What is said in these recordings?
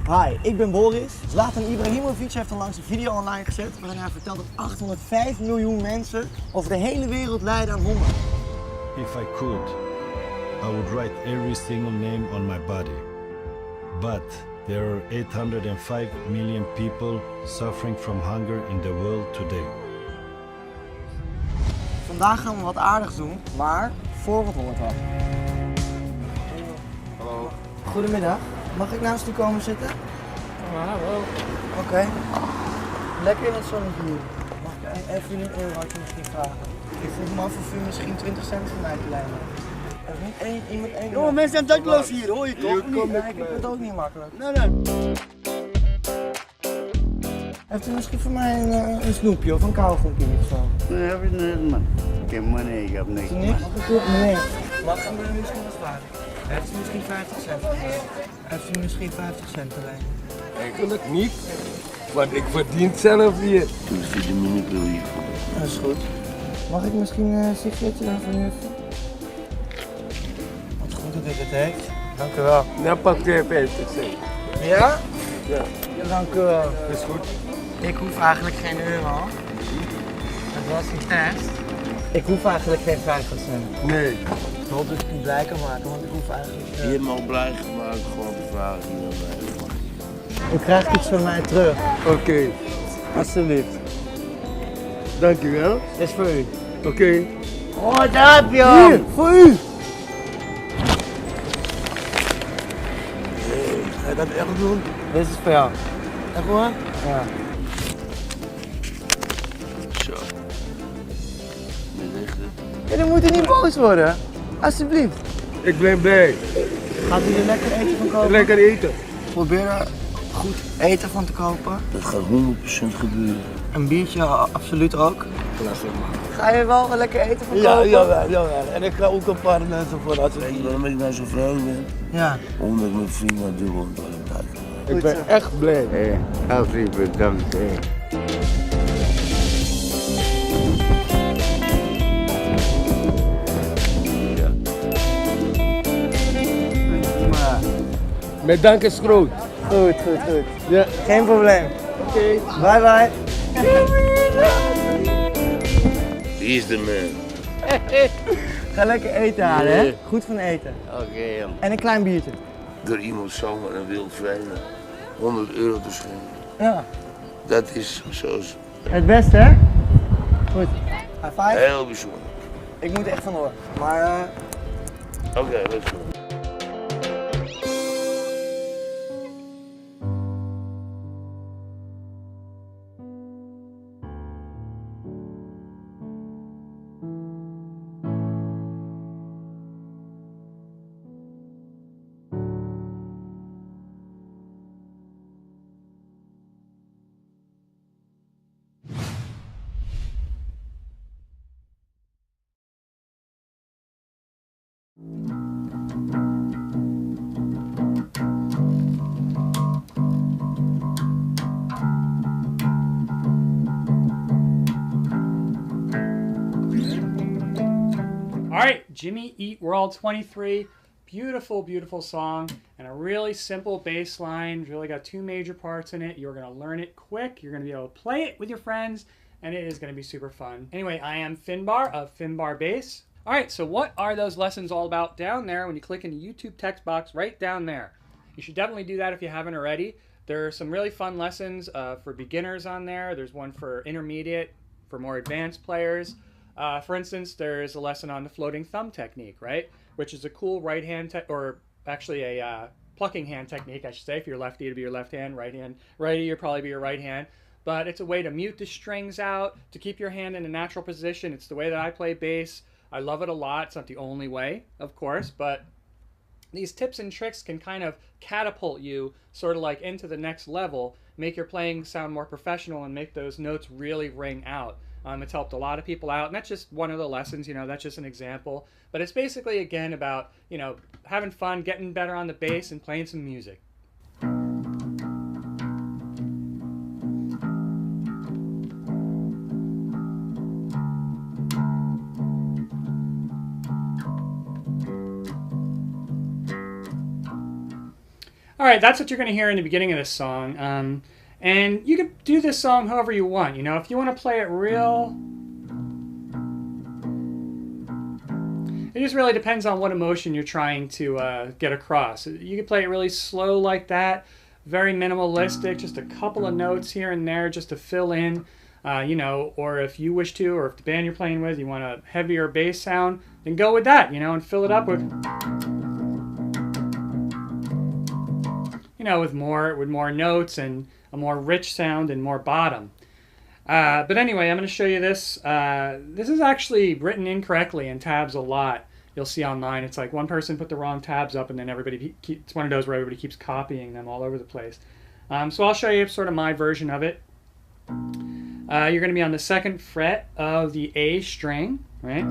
Hi, ik ben Boris. Zlatan Ibrahimovic heeft onlangs een video online gezet waarin hij vertelt dat 805 miljoen mensen over de hele wereld lijden aan honger. If I could, I would write every single name on my body. But there are 805 million people suffering from hunger in the world today. Vandaag gaan we wat aardigs doen, maar voor wat hoort wat. Hallo. Goedemiddag, mag ik naast u komen zitten? Hallo. Oké. Lekker in het zonnetje hier. Mag ik even een eurotje misschien vragen? Ik vroeg me af of u misschien 20 cent voor mij te lenen. Er is niet iemand één. Jongen, mensen zijn dakloos hier, hoor je toch? Nee, ik vind het ook niet makkelijk. Nee. Heeft u misschien voor mij een snoepje of een kauwgompje of zo? Nee, heb je niet, man. Ik heb money, ik heb niks. Niks? Nee. Mag ik me misschien wat vragen? Heeft u misschien 50 cent voor mij? Heeft u misschien 50 cent te lenen? Eigenlijk niet, want ik verdien zelf hier. Toen zit de minipil hier. Dat is goed. Mag ik misschien een sigaretje dan van u even? Wat goed dat u het heeft. Dank u wel. Nou pak je 50 cent. Ja? Ja, Dank u wel. dat is goed. Ik hoef eigenlijk geen euro. Het was een test. Ik hoef eigenlijk geen 50 cent. Nee. Ik hoop dat ik u blij kan maken, want ik hoef eigenlijk... Helemaal blij gemaakt, gewoon de vraag niet aan mij. U krijgt iets van mij terug. Oké. Alsjeblieft. Dankjewel. Dit is voor u. Oké. Oh, daar heb je hem! Hier, voor u! Ga je dat echt doen? Dit is voor jou. Echt waar? Ja. Zo. Met echte. Ja, dan moet u niet boos worden. Alsjeblieft. Ik ben blij. Gaat u er lekker eten van kopen? Lekker eten. Probeer er goed eten van te kopen. Dat gaat 100% gebeuren. Een biertje absoluut ook. Klasse man. Ga je wel lekker eten van Ja, kopen? jawel. En ik ga ook een paar mensen voor als Weet je waarom ik nou zo vrolijk ben? Ja. Omdat ik mijn vriend naar dubbel ontdekt heb. Ik ben echt blij. Hé, hartelijk bedankt. Met dank is groot. Goed. Ja. Geen probleem. Oké. Bye bye. Wie is de man? Ga lekker eten halen, hè? Goed van eten. Oké, jong. En een klein biertje. Door iemand zomaar een wild vreemde 100 euro te schenken. Ja. Dat is zoals Het beste, hè? Goed. High five. heel bijzonder. Ik moet echt vandoor. Maar Oké, let's go. All right, Jimmy Eat World 23. Beautiful, beautiful song and a really simple bass line. It's really got two major parts in it. You're going to learn it quick. You're going to be able to play it with your friends and it is going to be super fun. Anyway, I am Finbar of Finbar Bass. All right, so what are those lessons all about down there when you click in the YouTube text box right down there? You should definitely do that if you haven't already. There are some really fun lessons for beginners on there. There's one for intermediate, for more advanced players. For instance, there's a lesson on the floating thumb technique, right? Which is a cool right hand, or actually a plucking hand technique, I should say. If you're lefty, it'd be your left hand, righty, you'd probably be your right hand. But it's a way to mute the strings out, to keep your hand in a natural position. It's the way that I play bass. I love it a lot. It's not the only way, of course, but these tips and tricks can kind of catapult you sort of like into the next level, make your playing sound more professional and make those notes really ring out. It's helped a lot of people out, and that's just one of the lessons, you know, that's just an example. But it's basically, again, about, you know, having fun, getting better on the bass, and playing some music. All right, that's what you're going to hear in the beginning of this song. And you can do this song however you want. You know, if you want to play it real... It just really depends on what emotion you're trying to get across. You can play it really slow like that, very minimalistic, just a couple of notes here and there just to fill in, you know, or if you wish to, or if the band you're playing with, you want a heavier bass sound, then go with that, you know, and fill it up with, you know, with more notes and a more rich sound and more bottom. But anyway, I'm going to show you this. This is actually written incorrectly in tabs a lot. You'll see online. It's like one person put the wrong tabs up, and then everybody it's one of those where everybody keeps copying them all over the place. So I'll show you sort of my version of it. You're going to be on the 2nd fret of the A string, right?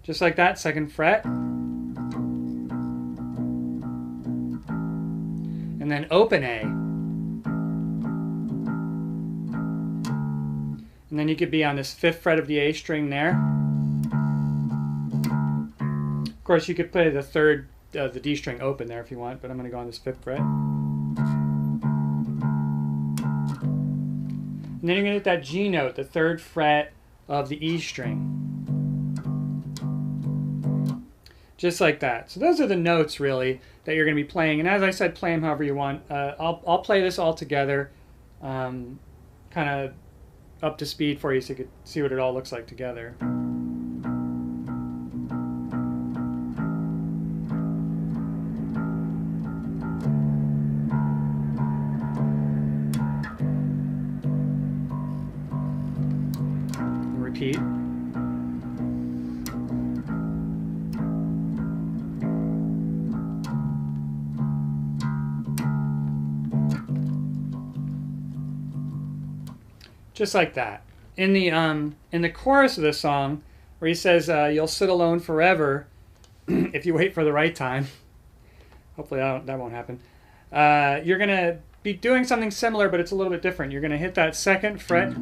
Just like that, 2nd fret. And then open A. And then you could be on this 5th fret of the A string there. Of course, you could play the 3rd, the D string open there if you want, but I'm going to go on this 5th fret. And then you're going to hit that G note, the 3rd fret of the E string. Just like that. So those are the notes, really, that you're going to be playing. And as I said, play them however you want. I'll play this all together, kind of up to speed for you so you could see what it all looks like together. Repeat. Just like that. In the chorus of this song, where he says, "You'll sit alone forever if you wait for the right time." Hopefully that won't happen. You're gonna be doing something similar, but it's a little bit different. You're gonna hit that 2nd fret,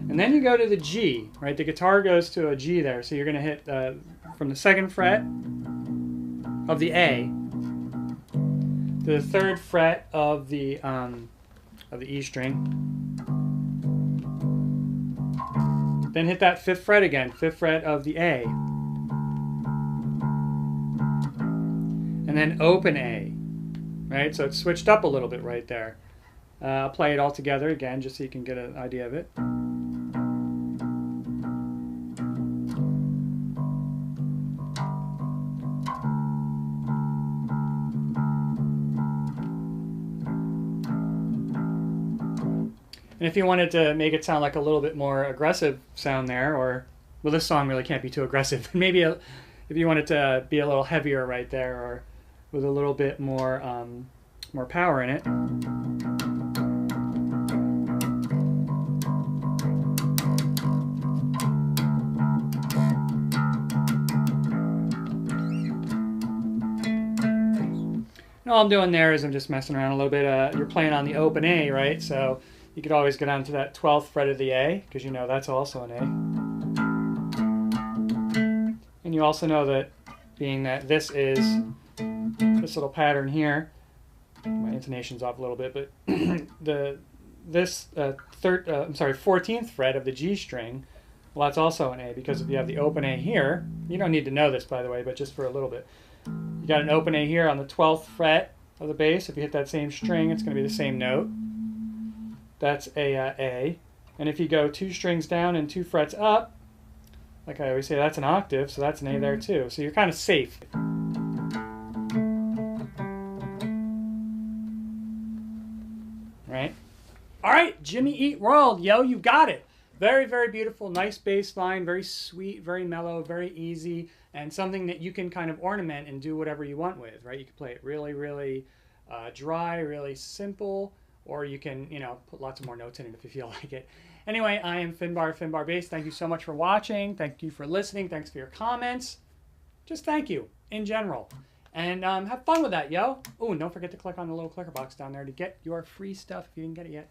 and then you go to the G. Right, the guitar goes to a G there, so you're gonna hit from the 2nd fret of the A. The 3rd fret of the E string. Then hit that 5th fret again, 5th fret of the A. And then open A. Right, so it's switched up a little bit right there. I'll play it all together again just so you can get an idea of it. And if you wanted to make it sound like a little bit more aggressive sound there, or, well, this song really can't be too aggressive. Maybe if you wanted to be a little heavier right there, or with a little bit more more power in it. And all I'm doing there is I'm just messing around a little bit. You're playing on the open A, right? So you could always go down to that 12th fret of the A, because you know that's also an A. And you also know that, being that this is this little pattern here, my intonation's off a little bit, but this 14th fret of the G string, well, that's also an A, because if you have the open A here, you don't need to know this, by the way, but just for a little bit. You got an open A here on the 12th fret of the bass. If you hit that same string, it's going to be the same note. That's A. And if you go 2 strings down and 2 frets up, like I always say, that's an octave, so that's an A there too. So you're kind of safe. Right? All right, Jimmy Eat World, yo, you got it. Very, very beautiful, nice bass line, very sweet, very mellow, very easy, and something that you can kind of ornament and do whatever you want with, right? You can play it really, really dry, really simple, or you can, you know, put lots of more notes in it if you feel like it. Anyway, I am Finbar Bass. Thank you so much for watching. Thank you for listening. Thanks for your comments. Just thank you in general. And have fun with that, yo. Oh, and don't forget to click on the little clicker box down there to get your free stuff if you didn't get it yet.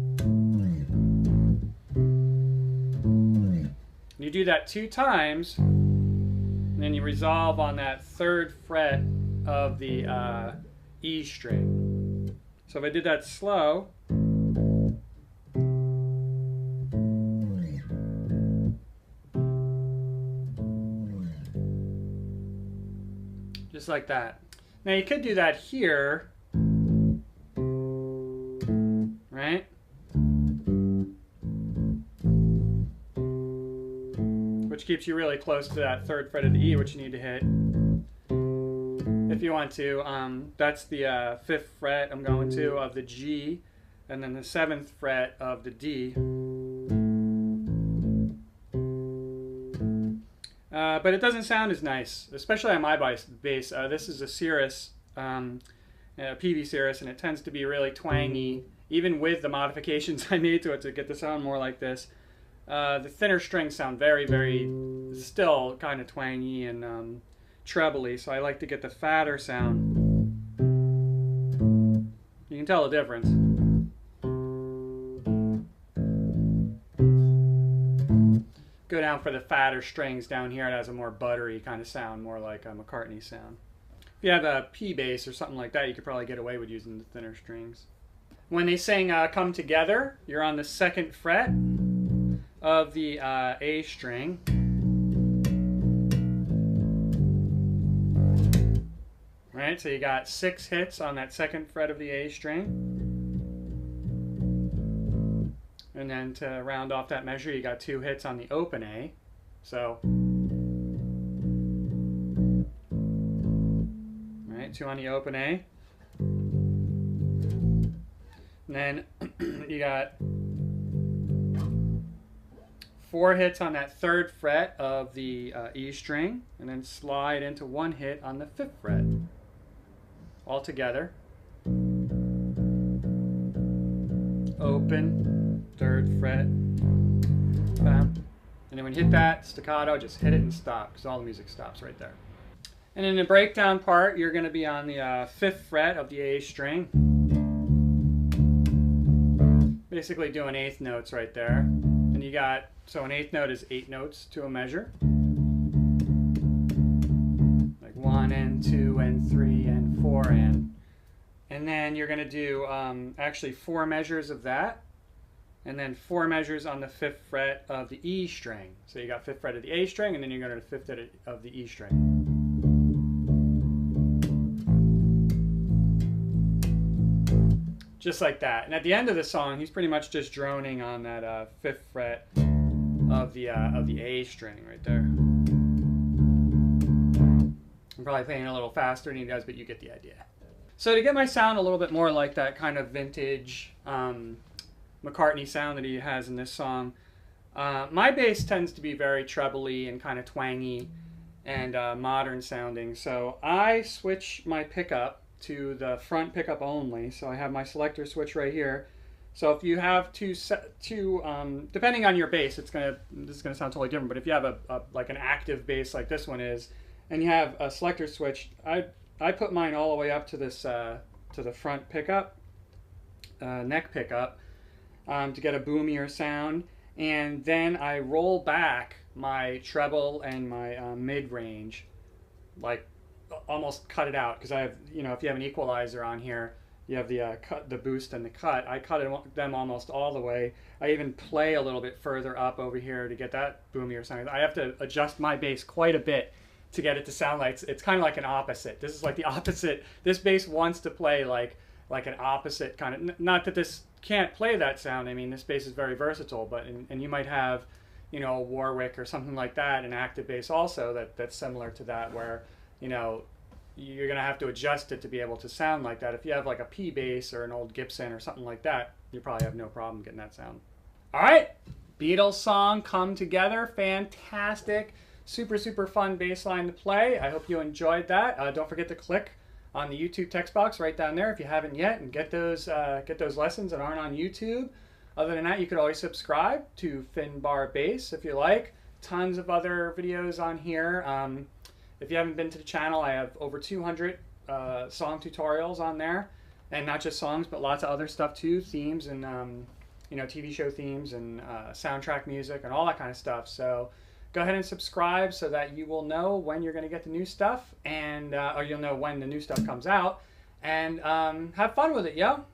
You do that 2 times, and then you resolve on that 3rd fret of the E string. So if I did that slow, just like that. Now you could do that here, right? Which keeps you really close to that 3rd fret of the E, which you need to hit. If you want to, that's the 5th fret I'm going to of the G, and then the 7th fret of the D. But it doesn't sound as nice, especially on my bass. This is a Cirrus, PV Cirrus, and it tends to be really twangy, even with the modifications I made to it to get the sound more like this. The thinner strings sound very, still kind of twangy and trebly, so I like to get the fatter sound. You can tell the difference. Go down for the fatter strings down here. It has a more buttery kind of sound, more like a McCartney sound. If you have a P bass or something like that, you could probably get away with using the thinner strings. When they sing Come Together, you're on the 2nd fret of the A string. Right, so you got 6 hits on that 2nd fret of the A string. And then to round off that measure, you got 2 hits on the open A. So, right, 2 on the open A. And then you got 4 hits on that 3rd fret of the E string, and then slide into 1 hit on the 5th fret. All together. Open, 3rd fret, bam. And then when you hit that staccato, just hit it and stop, because all the music stops right there. And in the breakdown part, you're going to be on the 5th fret of the A string. Basically doing 8th notes right there. And you got, so an 8th note is 8 notes to a measure. Like 1 and 2 and 3 and 4 and. And then you're going to do actually 4 measures of that. And then 4 measures on the 5th fret of the E string. So you got 5th fret of the A string, and then you're going to the 5th fret of the E string. Just like that. And at the end of the song, he's pretty much just droning on that 5th fret of the A string right there. I'm probably playing a little faster than he does, but you get the idea. So to get my sound a little bit more like that kind of vintage McCartney sound that he has in this song, my bass tends to be very trebly and kind of twangy and modern sounding. So I switch my pickup to the front pickup only. So I have my selector switch right here. So if you have two depending on your bass, this is gonna sound totally different. But if you have like an active bass like this one is, and you have a selector switch, I put mine all the way up to this to the front pickup, neck pickup, to get a boomier sound, and then I roll back my treble and my mid range, like almost cut it out, because I have, if you have an equalizer on here, you have the cut, the boost and the cut. I cut them almost all the way. I even play a little bit further up over here to get that boomier sound. I have to adjust my bass quite a bit to get it to sound like it's kind of like an opposite. This is like the opposite. This bass wants to play like an opposite kind of. Not that this can't play that sound. I mean, this bass is very versatile, but and you might have, a Warwick or something like that, an active bass also that's similar to that, where you're gonna have to adjust it to be able to sound like that. If you have like a P bass or an old Gibson or something like that, you probably have no problem getting that sound. All right, Beatles song, Come Together, fantastic. Super, super fun bass line to play. I hope you enjoyed that. Don't forget to click on the YouTube text box right down there if you haven't yet, and get those lessons that aren't on YouTube. Other than that, you could always subscribe to Finbar Bass if you like. Tons of other videos on here. If you haven't been to the channel, I have over 200 song tutorials on there, and not just songs, but lots of other stuff too, themes and TV show themes and soundtrack music and all that kind of stuff. So go ahead and subscribe so that you will know when you're going to get the new stuff, and or you'll know when the new stuff comes out. And have fun with it, yo.